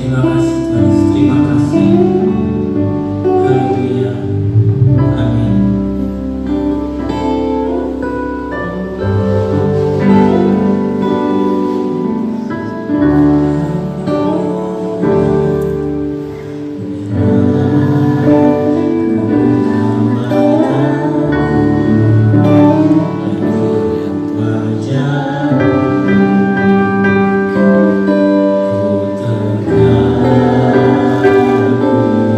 terima kasih Tuhan Yesus, terima kasih. Haleluya. Amin. Ku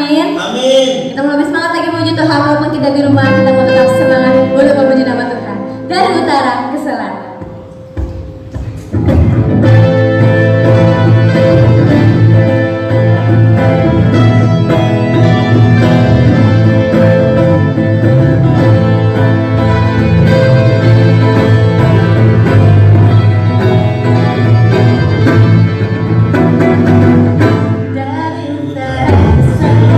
amin. Amin. Kita mau lebih semangat lagi menuju Tuhan, walaupun kita di rumah, kita mau tetap semangat untuk memuji nama Tuhan. Dari utara ke selatan. Dari utara ke selatan,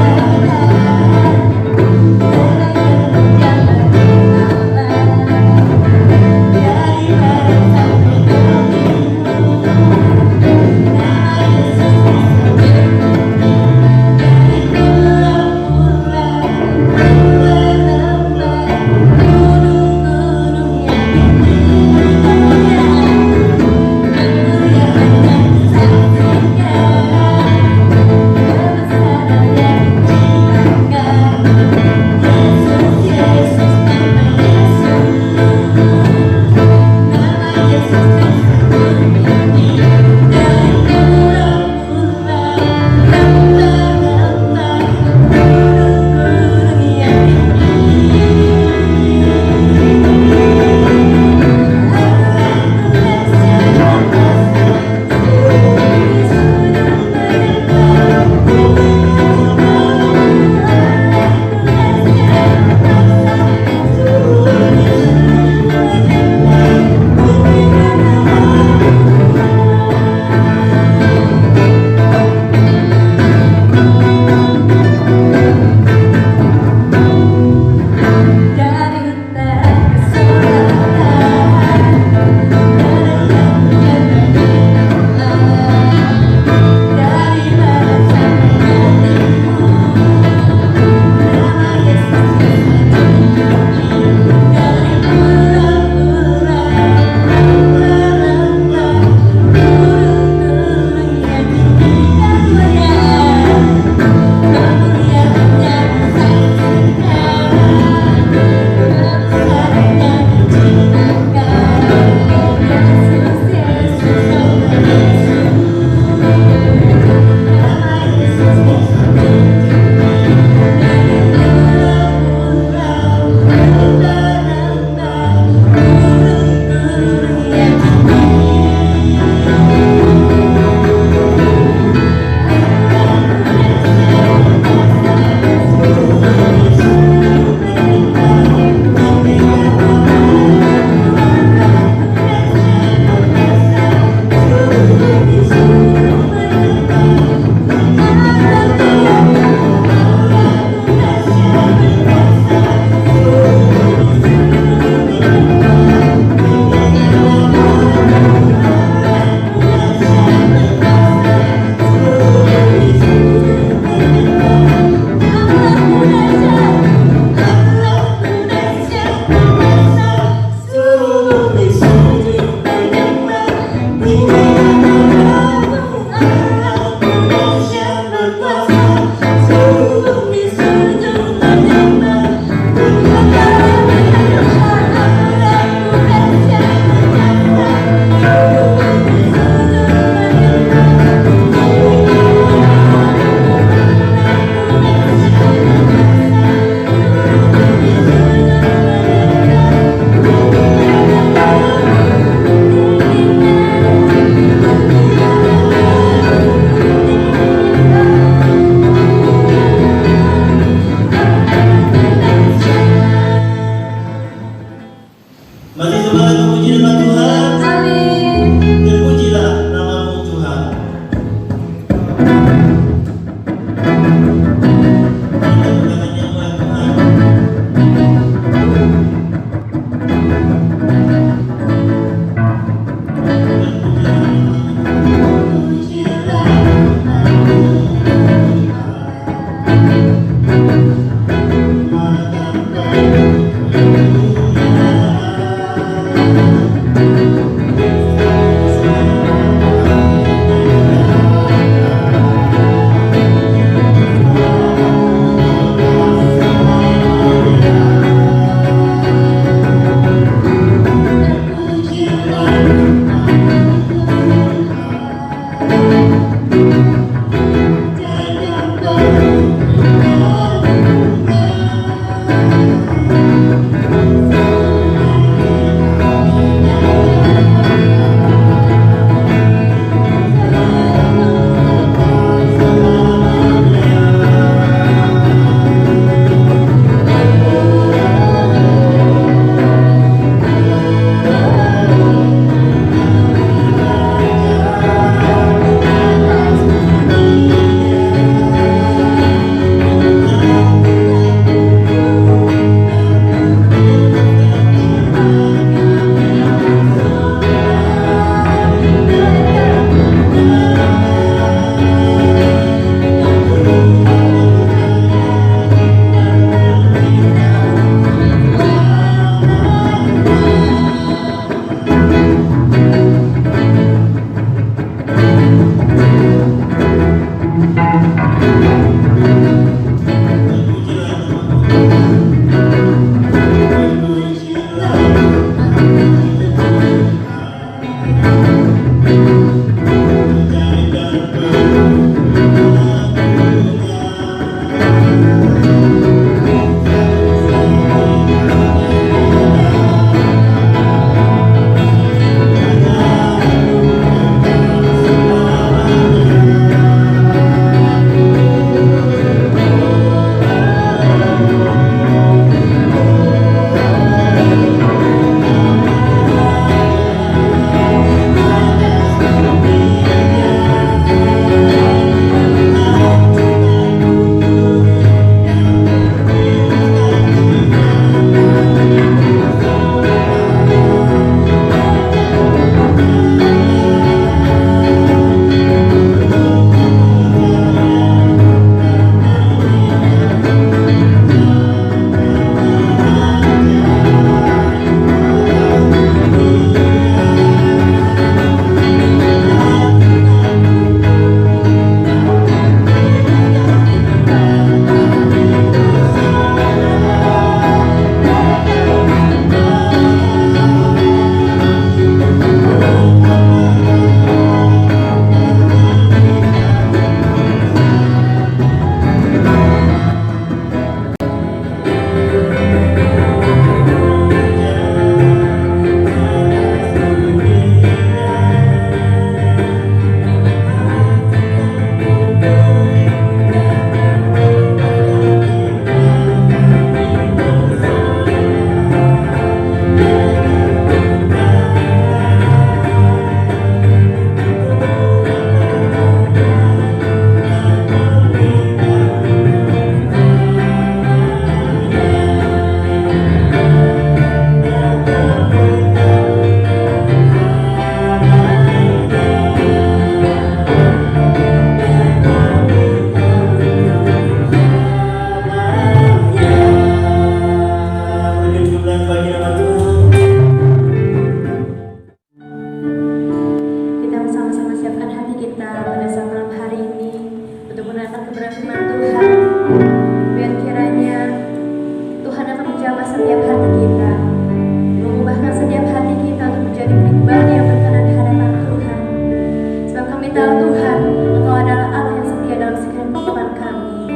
kita Tuhan, Engkau adalah Allah yang setia dalam segala kehidupan kami.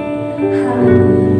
Haleluya.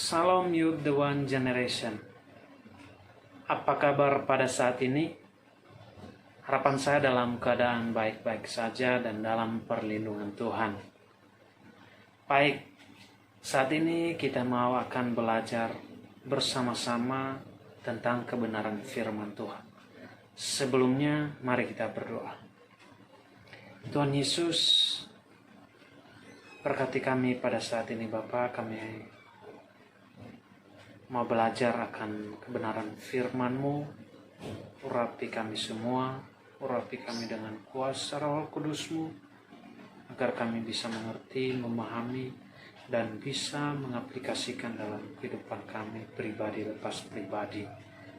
Salam Youth The One Generation. Apa kabar pada saat ini? Harapan saya dalam keadaan baik-baik saja dan dalam perlindungan Tuhan. Baik, saat ini kita mau akan belajar bersama-sama tentang kebenaran firman Tuhan. Sebelumnya, mari kita berdoa. Tuhan Yesus, berkati kami pada saat ini Bapa, kami mau belajar akan kebenaran firman-Mu. Urapi kami semua, urapi kami dengan kuasa Roh Kudus-Mu, agar kami bisa mengerti, memahami, dan bisa mengaplikasikan dalam kehidupan kami pribadi lepas pribadi.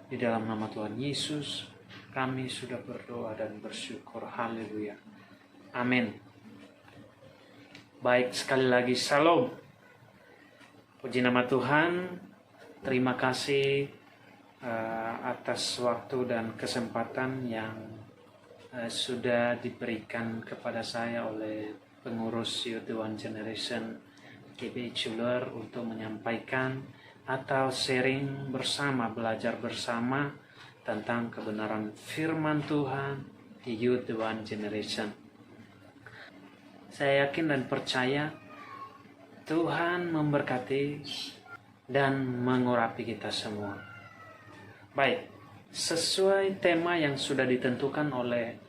Di dalam nama Tuhan Yesus, kami sudah berdoa dan bersyukur. Haleluya. Amin. Baik, sekali lagi Shalom. Puji nama Tuhan. Terima kasih atas waktu dan kesempatan yang sudah diberikan kepada saya oleh pengurus Youth The One Generation GBI Chuler untuk menyampaikan atau sharing bersama, belajar bersama tentang kebenaran firman Tuhan di Youth The One Generation. Saya yakin dan percaya Tuhan memberkati dan mengurapi kita semua. Baik, sesuai tema yang sudah ditentukan oleh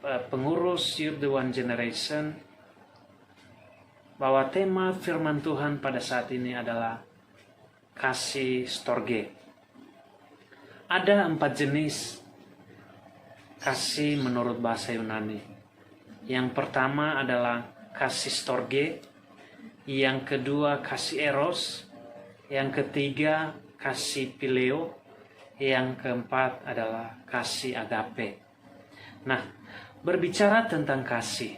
pengurus Youth The One Generation, bahwa tema firman Tuhan pada saat ini adalah kasih storge. Ada 4 jenis kasih menurut bahasa Yunani. Yang pertama adalah kasih storge, yang kedua kasih eros, yang ketiga kasih phileo, yang keempat adalah kasih agape. Nah, berbicara tentang kasih,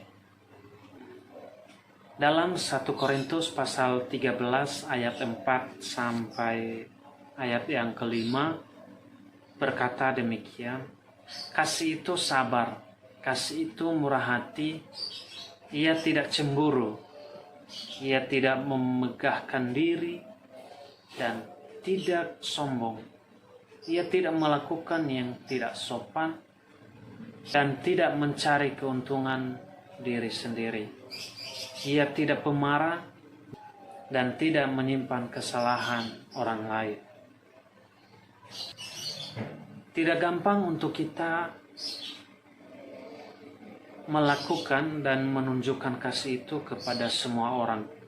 dalam 1 Korintus pasal 13 ayat 4 sampai ayat yang kelima berkata demikian, kasih itu sabar, kasih itu murah hati, ia tidak cemburu, ia tidak memegahkan diri, dan tidak sombong. Ia tidak melakukan yang tidak sopan dan tidak mencari keuntungan diri sendiri. Ia tidak pemarah dan tidak menyimpan kesalahan orang lain. Tidak gampang untuk kita melakukan dan menunjukkan kasih itu kepada semua orang.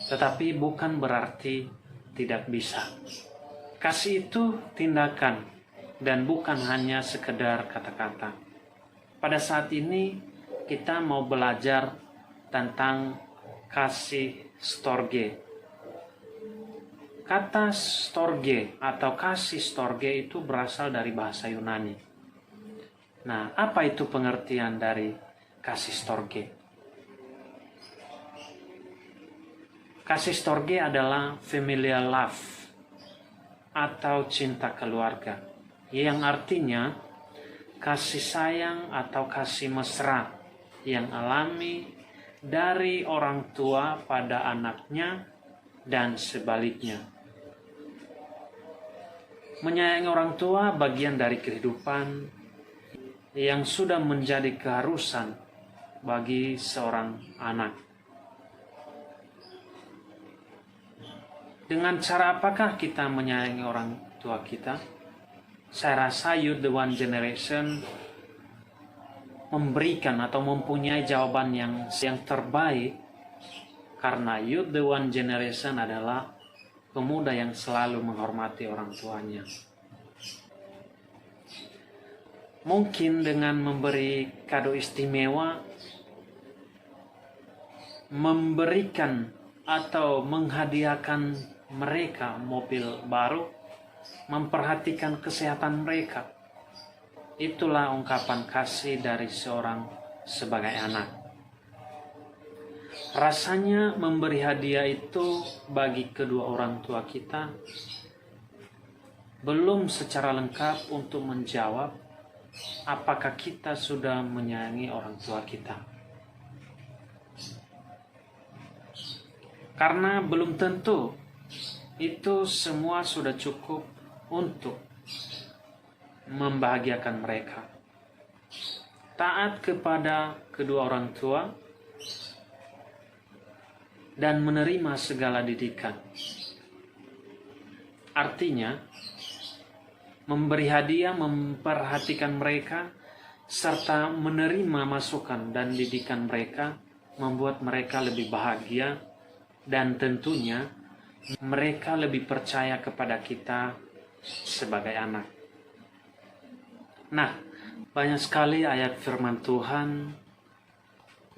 Tetapi bukan berarti tidak bisa. Kasih itu tindakan dan bukan hanya sekedar kata-kata. Pada saat ini kita mau belajar tentang kasih storge. Kata storge atau kasih storge itu berasal dari bahasa Yunani. Nah, apa itu pengertian dari kasih storge? Kasih storge adalah familial love atau cinta keluarga, yang artinya kasih sayang atau kasih mesra yang alami dari orang tua pada anaknya dan sebaliknya. Menyayangi orang tua bagian dari kehidupan yang sudah menjadi keharusan bagi seorang anak. Dengan cara apakah kita menyayangi orang tua kita? Saya rasa Youth the One Generation memberikan atau mempunyai jawaban yang terbaik, karena Youth the One Generation adalah pemuda yang selalu menghormati orang tuanya. Mungkin dengan memberi kado istimewa, memberikan atau menghadiahkan mereka mobil baru, memperhatikan kesehatan mereka. Itulah ungkapan kasih dari seorang sebagai anak. Rasanya memberi hadiah itu bagi kedua orang tua kita belum secara lengkap untuk menjawab apakah kita sudah menyayangi orang tua kita. Karena belum tentu itu semua sudah cukup untuk membahagiakan mereka. Taat kepada kedua orang tua dan menerima segala didikan. Artinya, memberi hadiah, memperhatikan mereka, serta menerima masukan dan didikan mereka, membuat mereka lebih bahagia, dan tentunya mereka lebih percaya kepada kita sebagai anak. Nah, banyak sekali ayat firman Tuhan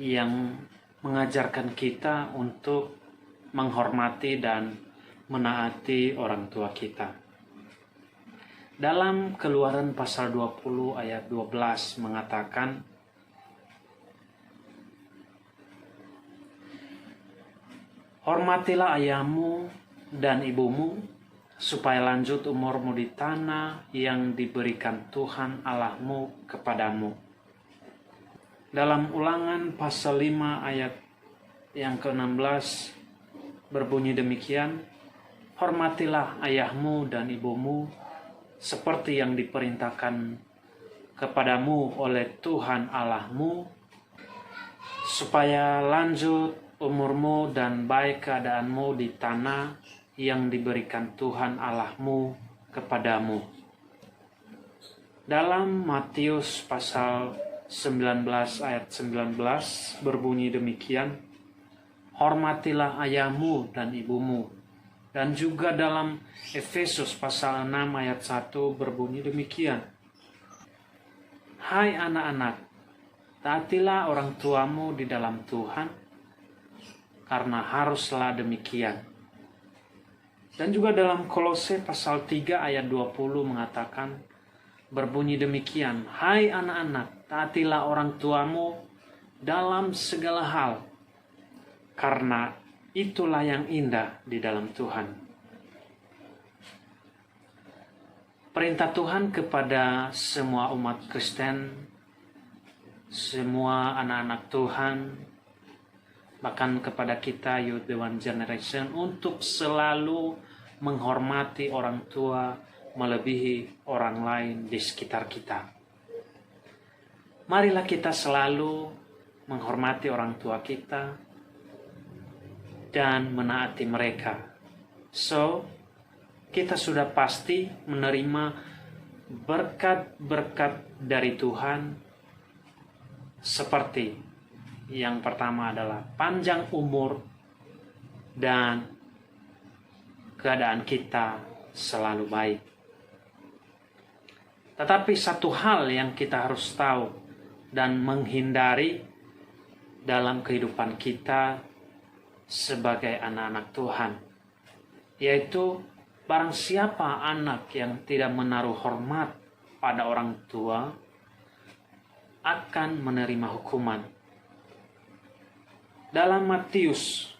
yang mengajarkan kita untuk menghormati dan menaati orang tua kita. Dalam Keluaran pasal 20 ayat 12 mengatakan, hormatilah ayahmu dan ibumu, supaya lanjut umurmu di tanah yang diberikan Tuhan Allahmu kepadamu. Dalam Ulangan pasal 5 ayat yang ke-16 berbunyi demikian, hormatilah ayahmu dan ibumu seperti yang diperintahkan kepadamu oleh Tuhan Allahmu, supaya lanjut umurmu dan baik keadaanmu di tanah yang diberikan Tuhan Allahmu kepadamu. Dalam Matius pasal 19 ayat 19 berbunyi demikian, hormatilah ayahmu dan ibumu. Dan juga dalam Efesus pasal 6 ayat 1 berbunyi demikian, hai anak-anak, taatilah orang tuamu di dalam Tuhan, karena haruslah demikian. Dan juga dalam Kolose pasal 3 ayat 20 mengatakan, berbunyi demikian, hai anak-anak, taatilah orang tuamu dalam segala hal, karena itulah yang indah di dalam Tuhan. Perintah Tuhan kepada semua umat Kristen, semua anak-anak Tuhan, bahkan kepada kita Youth the One Generation, untuk selalu menghormati orang tua melebihi orang lain di sekitar kita. Marilah kita selalu menghormati orang tua kita dan menaati mereka. So, kita sudah pasti menerima berkat-berkat dari Tuhan, seperti yang pertama adalah panjang umur dan keadaan kita selalu baik. Tetapi satu hal yang kita harus tahu dan menghindari dalam kehidupan kita sebagai anak-anak Tuhan, yaitu barang siapa anak yang tidak menaruh hormat pada orang tua akan menerima hukuman. Dalam Matius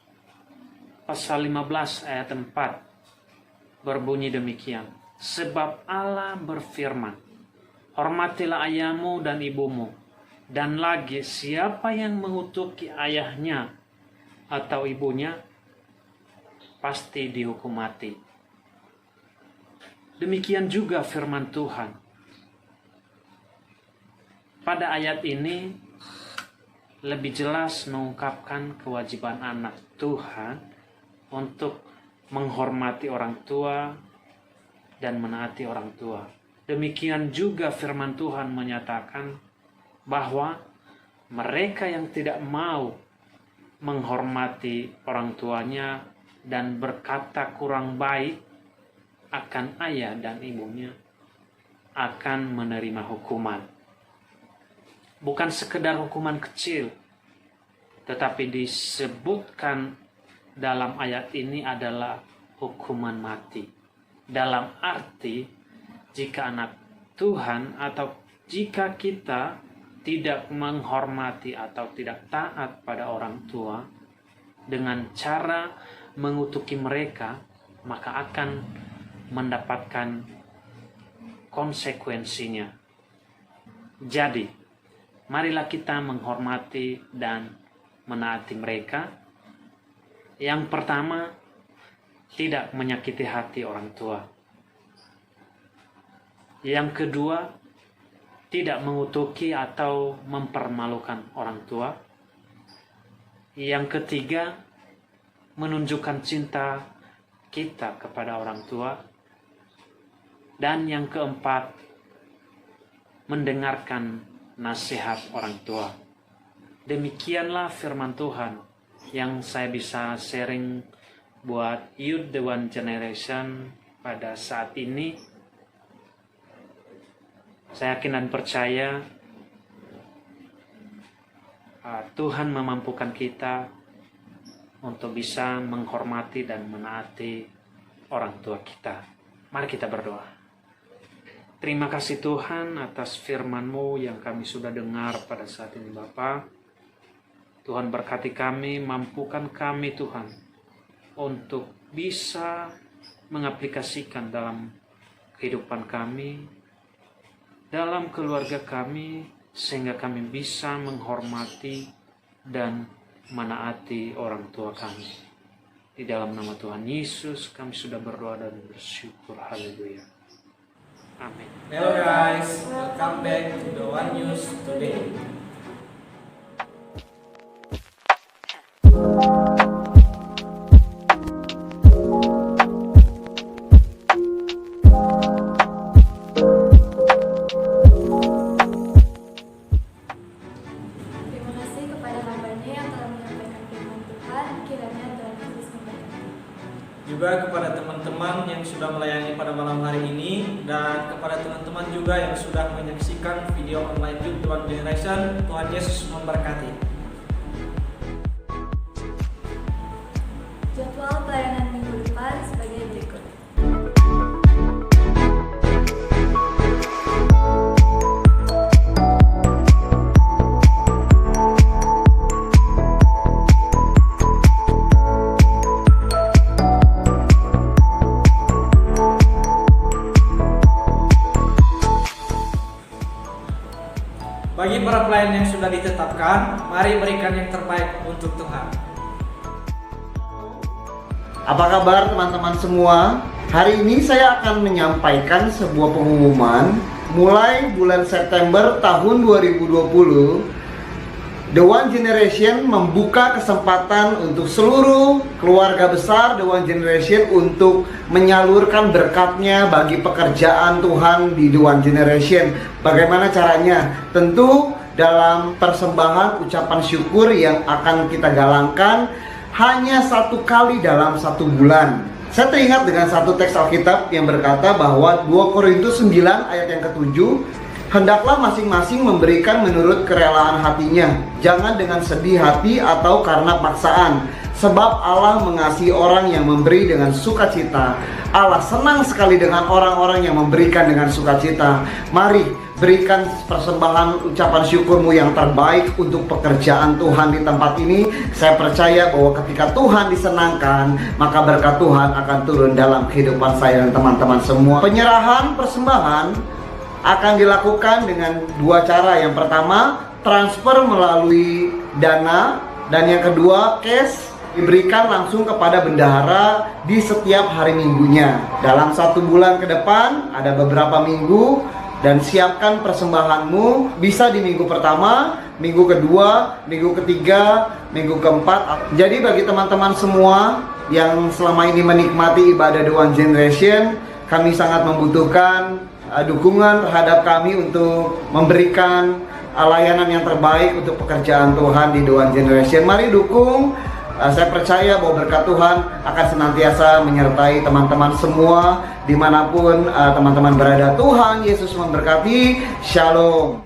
pasal 15 ayat 4 berbunyi demikian, sebab Allah berfirman, hormatilah ayahmu dan ibumu, dan lagi siapa yang mengutuki ayahnya atau ibunya pasti dihukum mati. Demikian juga firman Tuhan. Pada ayat ini lebih jelas mengungkapkan kewajiban anak Tuhan untuk menghormati orang tua dan menaati orang tua. Demikian juga firman Tuhan menyatakan bahwa mereka yang tidak mau menghormati orang tuanya dan berkata kurang baik akan ayah dan ibunya akan menerima hukuman. Bukan sekedar hukuman kecil, tetapi disebutkan dalam ayat ini adalah hukuman mati. Dalam arti, jika anak Tuhan atau jika kita tidak menghormati atau tidak taat pada orang tua dengan cara mengutuki mereka, maka akan mendapatkan konsekuensinya. Jadi, marilah kita menghormati dan menaati mereka. Yang pertama, tidak menyakiti hati orang tua. Yang kedua, tidak mengutuki atau mempermalukan orang tua. Yang ketiga, menunjukkan cinta kita kepada orang tua. Dan yang keempat, mendengarkan nasihat orang tua. Demikianlah firman Tuhan yang saya bisa sharing buat Youth The One Generation pada saat ini. Saya yakin dan percaya Tuhan memampukan kita untuk bisa menghormati dan menaati orang tua kita. Mari kita berdoa. Terima kasih Tuhan atas firman-Mu yang kami sudah dengar pada saat ini Bapa. Tuhan berkati kami, mampukan kami Tuhan untuk bisa mengaplikasikan dalam kehidupan kami, dalam keluarga kami, sehingga kami bisa menghormati dan menaati orang tua kami. Di dalam nama Tuhan Yesus kami sudah berdoa dan bersyukur. Haleluya. Amin. Hello guys, welcome back to the One News today. Terima kasih kepada hamba-Nya yang telah menyampaikan firman Tuhan, kiranya Tuhan Yesus memberkati. Juga kepada teman-teman yang sudah melayani pada malam hari ini, dan kepada teman-teman juga yang sudah menyaksikan video online Youth The One Generation. Tuhan Yesus memberkati. Jadwal pelayanan minggu depan sebagai berikut. Bagi para pelayan yang sudah ditetapkan, mari berikan yang terbaik untuk Tuhan. Apa kabar teman-teman semua? Hari ini saya akan menyampaikan sebuah pengumuman. Mulai bulan September tahun 2020, The One Generation membuka kesempatan untuk seluruh keluarga besar The One Generation untuk menyalurkan berkatnya bagi pekerjaan Tuhan di The One Generation. Bagaimana caranya? Tentu dalam persembahan ucapan syukur yang akan kita galangkan hanya 1 kali dalam 1 bulan. Saya teringat dengan satu teks Alkitab yang berkata bahwa 2 Korintus 9 ayat yang ke-7, hendaklah masing-masing memberikan menurut kerelaan hatinya, jangan dengan sedih hati atau karena paksaan, sebab Allah mengasihi orang yang memberi dengan sukacita. Allah senang sekali dengan orang-orang yang memberikan dengan sukacita. Mari berikan persembahan ucapan syukurmu yang terbaik untuk pekerjaan Tuhan di tempat ini. Saya percaya bahwa ketika Tuhan disenangkan, maka berkat Tuhan akan turun dalam kehidupan saya dan teman-teman semua. Penyerahan persembahan akan dilakukan dengan 2 cara. Yang pertama, transfer melalui Dana, dan yang kedua, cash diberikan langsung kepada bendahara di setiap hari minggunya. Dalam 1 bulan ke depan, ada beberapa minggu, dan siapkan persembahanmu. Bisa di minggu pertama, minggu kedua, minggu ketiga, minggu keempat. Jadi bagi teman-teman semua yang selama ini menikmati ibadah The One Generation, kami sangat membutuhkan dukungan terhadap kami untuk memberikan layanan yang terbaik untuk pekerjaan Tuhan di The One Generation. Mari dukung. Saya percaya bahwa berkat Tuhan akan senantiasa menyertai teman-teman semua dimanapun teman-teman berada. Tuhan Yesus memberkati. Shalom.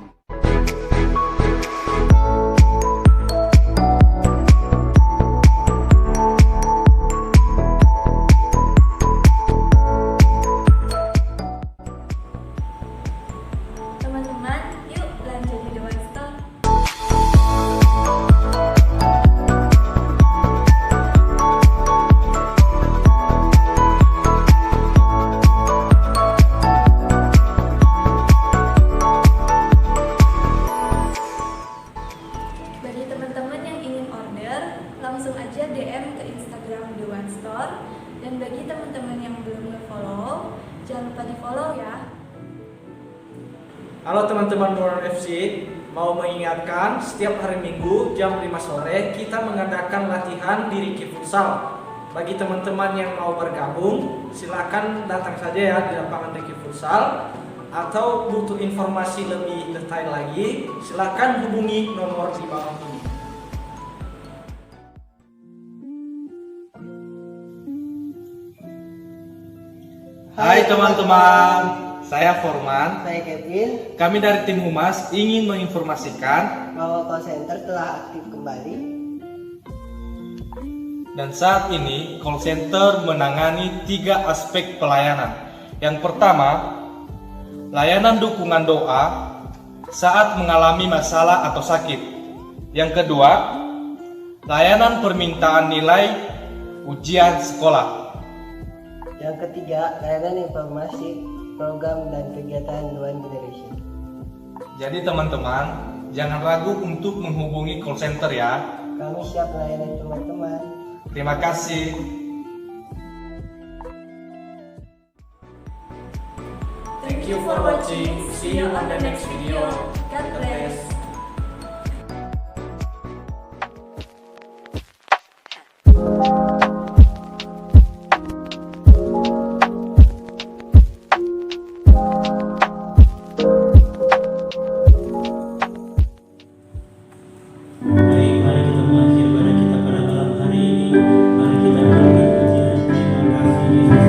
Teman-teman, yuk lanjut di The One Store. Bagi teman-teman yang ingin order, langsung aja DM ke Instagram The One Store. Dan bagi teman-teman yang belum nge-follow, jangan lupa di-follow ya. Halo teman-teman Moron FC, mau mengingatkan setiap hari Minggu jam 5 sore kita mengadakan latihan di Riki Futsal. Bagi teman-teman yang mau bergabung, silakan datang saja ya di lapangan Riki Futsal. Atau butuh informasi lebih detail lagi, silakan hubungi nomor di bawah ini. Hai teman-teman, saya Forman. Saya Kevin, Kami dari tim Humas ingin menginformasikan bahwa call center telah aktif kembali. dan saat ini call center menangani 3 aspek pelayanan. Yang pertama, layanan dukungan doa saat mengalami masalah atau sakit. Yang kedua, layanan permintaan nilai ujian sekolah. Yang ketiga, layanan informasi, program dan kegiatan The One Generation. Jadi teman-teman, jangan ragu untuk menghubungi call center ya. Kami siap melayani teman-teman. Terima kasih. Thank you for watching. See you on the next video. God bless. Baik, mari kita mengakhiri ibadah kita pada malam hari ini. Mari kita melakukan pujian. Terima kasih Yesus.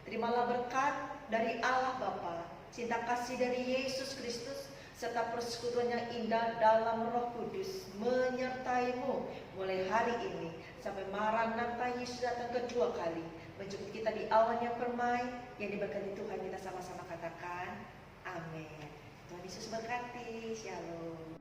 Terimalah berkat dari Allah Bapa, cinta kasih dari Yesus Kristus, serta persekutuan yang indah dalam Roh Kudus menyertaimu mulai hari ini sampai Maranatha Yesus datang kedua kali menjemput kita di awan yang permai yang diberkati Tuhan. Kita sama-sama katakan amin. Tuhan Yesus berkati. Shalom.